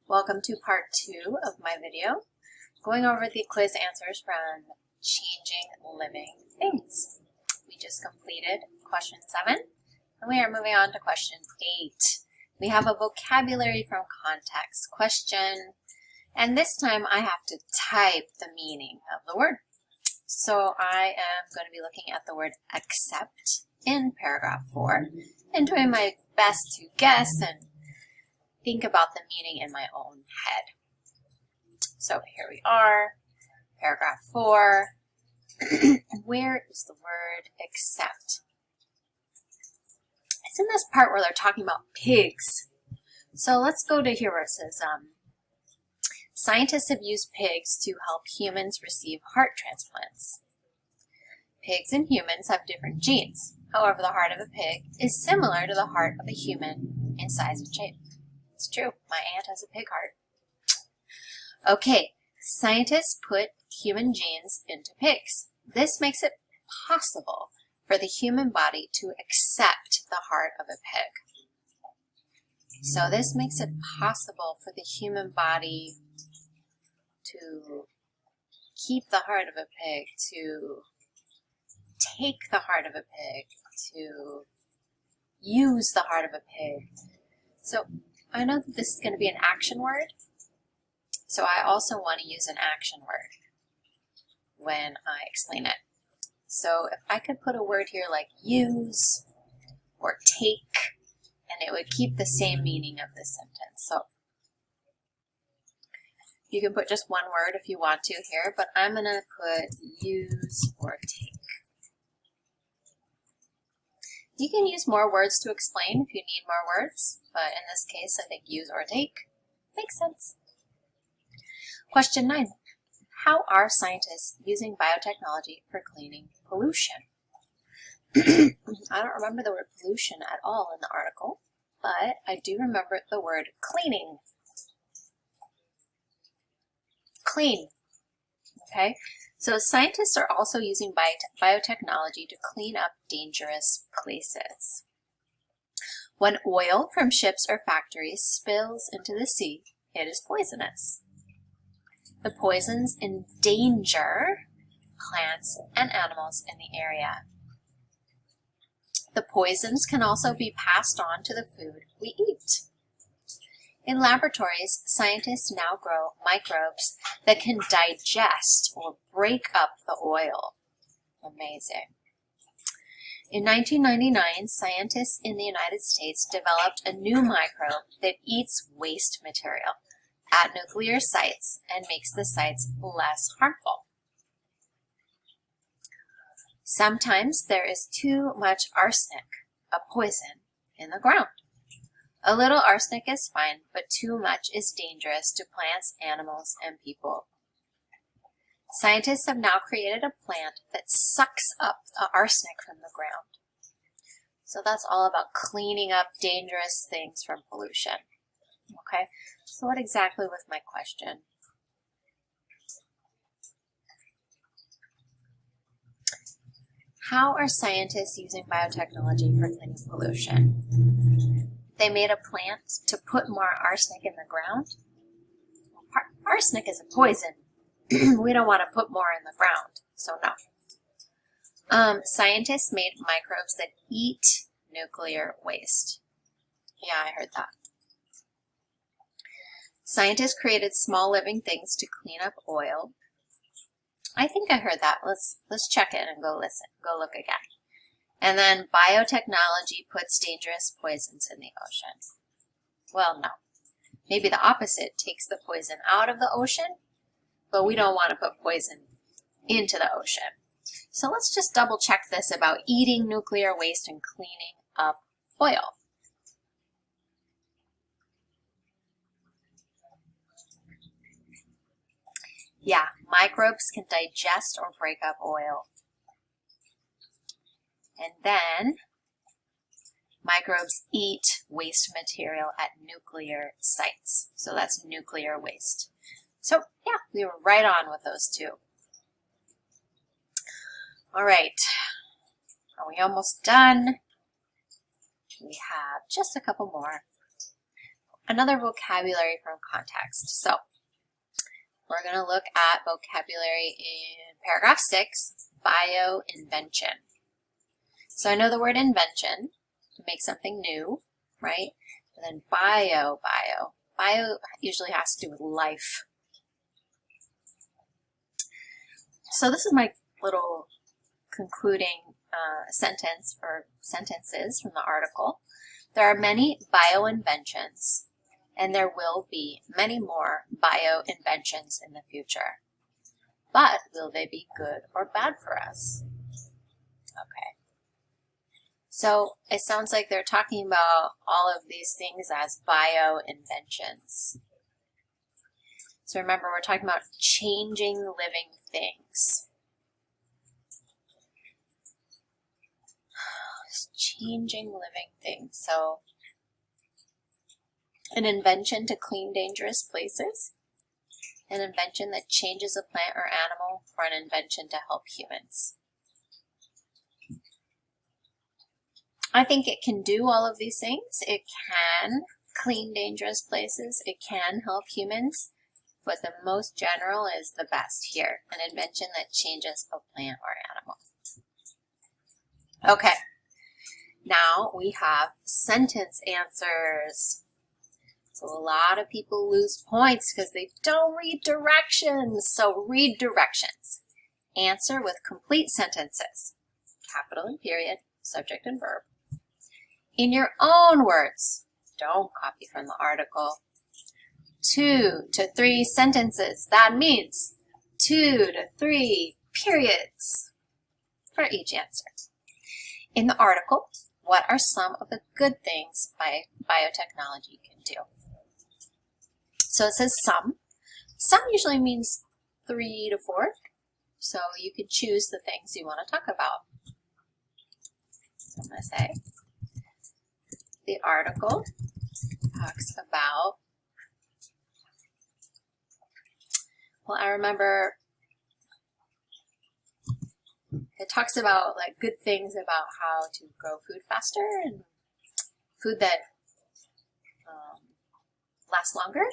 Welcome to part 2 of my video, going over the quiz answers from Changing Living Things. We just completed question 7, and we are moving on to question 8. We have a vocabulary from context question, and this time I have to type the meaning of the word. So I am going to be looking at the word accept in paragraph 4 and doing my best to guess and think about the meaning in my own head. So here we are, paragraph 4. Where is the word accept? It's in this part where they're talking about pigs. So let's go to here where it says, scientists have used pigs to help humans receive heart transplants. Pigs and humans have different genes. However, the heart of a pig is similar to the heart of a human in size and shape. It's true. My aunt has a pig heart. Okay, scientists put human genes into pigs. This makes it possible for the human body to accept the heart of a pig. So this makes it possible for the human body to keep the heart of a pig, to take the heart of a pig, to use the heart of a pig. So I know that this is going to be an action word, so I also want to use an action word when I explain it. So if I could put a word here like use or take, and it would keep the same meaning of the sentence. So you can put just one word if you want to here, but I'm going to put use or take. You can use more words to explain if you need more words, but in this case, I think use or take makes sense. Question 9. How are scientists using biotechnology for cleaning pollution? I don't remember the word pollution at all in the article, but I do remember the word cleaning. Clean. Okay? So scientists are also using biotechnology to clean up dangerous places. When oil from ships or factories spills into the sea, it is poisonous. The poisons endanger plants and animals in the area. The poisons can also be passed on to the food we eat. In laboratories, scientists now grow microbes that can digest or break up the oil. Amazing. In 1999, scientists in the United States developed a new microbe that eats waste material at nuclear sites and makes the sites less harmful. Sometimes there is too much arsenic, a poison, in the ground. A little arsenic is fine, but too much is dangerous to plants, animals, and people. Scientists have now created a plant that sucks up the arsenic from the ground. So that's all about cleaning up dangerous things from pollution. Okay, so what exactly was my question? How are scientists using biotechnology for cleaning pollution? They made a plant to put more arsenic in the ground. Arsenic is a poison. We don't want to put more in the ground, so no. Scientists made microbes that eat nuclear waste. Yeah, I heard that. Scientists created small living things to clean up oil. I think I heard that. Let's check it and go listen. Go look again. And then biotechnology puts dangerous poisons in the ocean. Well, no. Maybe the opposite, takes the poison out of the ocean, but we don't want to put poison into the ocean. So let's just double check this about eating nuclear waste and cleaning up oil. Yeah, microbes can digest or break up oil. And then microbes eat waste material at nuclear sites. So that's nuclear waste. So yeah, we were right on with those two. All right, are we almost done? We have just a couple more. another vocabulary from context. So we're going to look at vocabulary in paragraph 6, bioinvention. So I know the word invention, to make something new, right? And then bio usually has to do with life. So this is my little concluding sentence or sentences from the article. There are many bioinventions, and there will be many more bioinventions in the future. But will they be good or bad for us? Okay. So it sounds like they're talking about all of these things as bioinventions. So remember, we're talking about changing living things. Changing living things. So an invention to clean dangerous places, an invention that changes a plant or animal, or an invention to help humans. I think it can do all of these things. It can clean dangerous places. It can help humans. But the most general is the best here. An invention that changes a plant or animal. Okay. Now we have sentence answers. So a lot of people lose points because they don't read directions. So read directions. Answer with complete sentences. Capital and period, subject and verb. In your own words. Don't copy from the article. 2 to 3 sentences. That means 2 to 3 periods for each answer. In the article, what are some of the good things biotechnology can do? So it says some. Some usually means 3 to 4. So you could choose the things you want to talk about. So I'm going to say the article talks about, well, I remember it talks about like good things about how to grow food faster and food that lasts longer.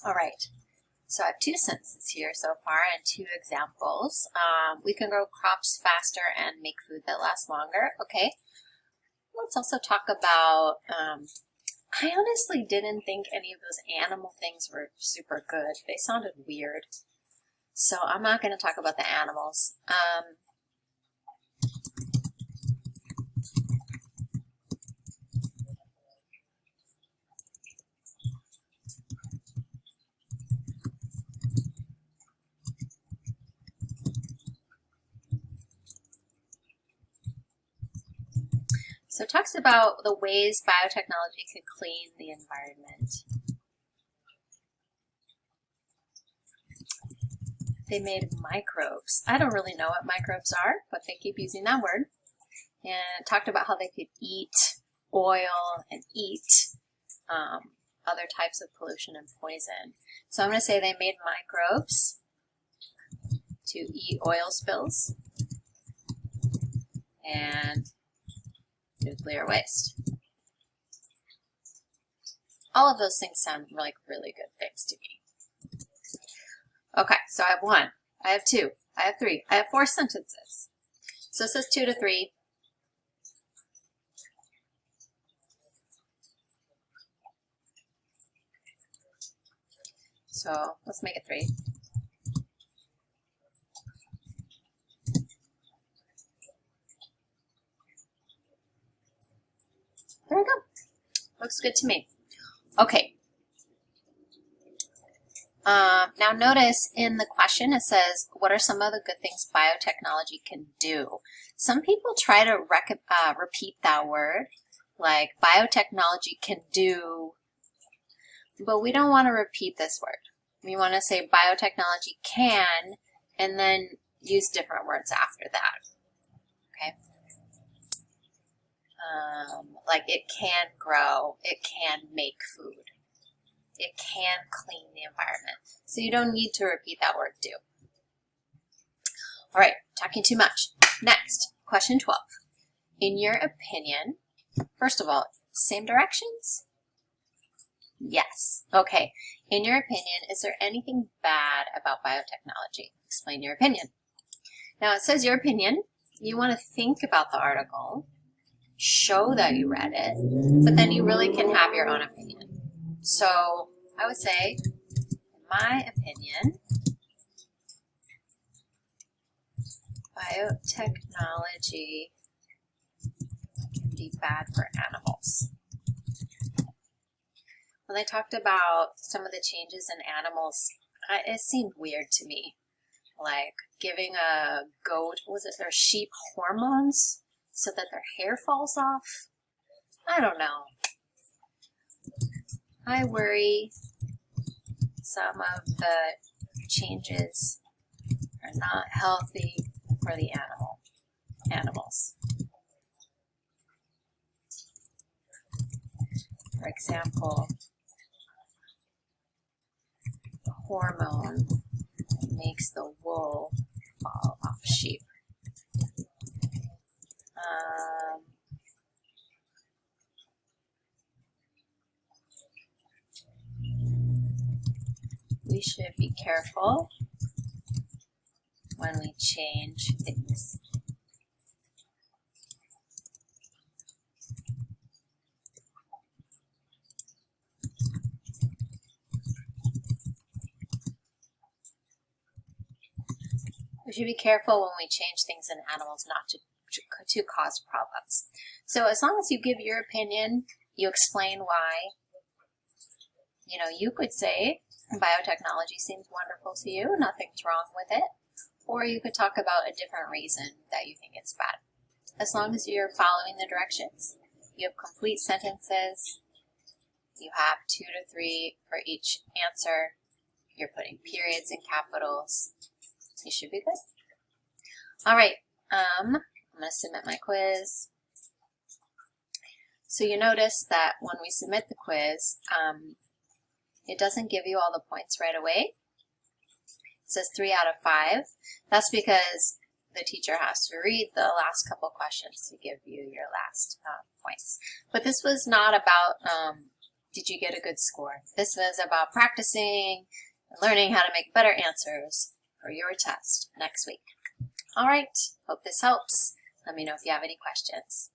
All right, so I have 2 sentences here so far and 2 examples. We can grow crops faster and make food that lasts longer. Okay, let's also talk about, I honestly didn't think any of those animal things were super good. They sounded weird. So I'm not going to talk about the animals. So it talks about the ways biotechnology could clean the environment. They made microbes. I don't really know what microbes are, but they keep using that word. And it talked about how they could eat oil and eat other types of pollution and poison. So I'm going to say they made microbes to eat oil spills and nuclear waste. All of those things sound like really good things to me. Okay, so I have 1, I have 2, I have 3, I have 4 sentences. So it says 2 to 3. So let's make it 3. There we go. Looks good to me. Okay. Now notice in the question it says, what are some of the good things biotechnology can do? Some people try to repeat that word, Like biotechnology can do, but we don't want to repeat this word. We want to say biotechnology can, and then use different words after that. Okay? Like it can grow, it can make food, it can clean the environment. So you don't need to repeat that word do. All right, talking too much. Next, question 12. In your opinion, first of all, same directions? Yes. Okay. In your opinion, is there anything bad about biotechnology? Explain your opinion. Now it says your opinion. You want to think about the article, show that you read it, but then you really can have your own opinion. So I would say, in my opinion, biotechnology can be bad for animals. When they talked about some of the changes in animals, it seemed weird to me. Like giving a goat, or sheep hormones so that their hair falls off. I don't know. I worry some of the changes are not healthy for the animals. For example, the hormone makes the wool fall off sheep. We should be careful when we change things. We should be careful when we change things in animals not to cause problems. So as long as you give your opinion, you explain why. You know, you could say biotechnology seems wonderful to you, nothing's wrong with it. Or you could talk about a different reason that you think it's bad. As long as you're following the directions, you have complete sentences, you have 2 to 3 for each answer, you're putting periods and capitals, you should be good. All right, I'm going to submit my quiz. So you notice that when we submit the quiz, it doesn't give you all the points right away. It says 3 out of 5. That's because the teacher has to read the last couple questions to give you your last points. But this was not about did you get a good score. This was about practicing and learning how to make better answers for your test next week. All right, hope this helps. Let me know if you have any questions.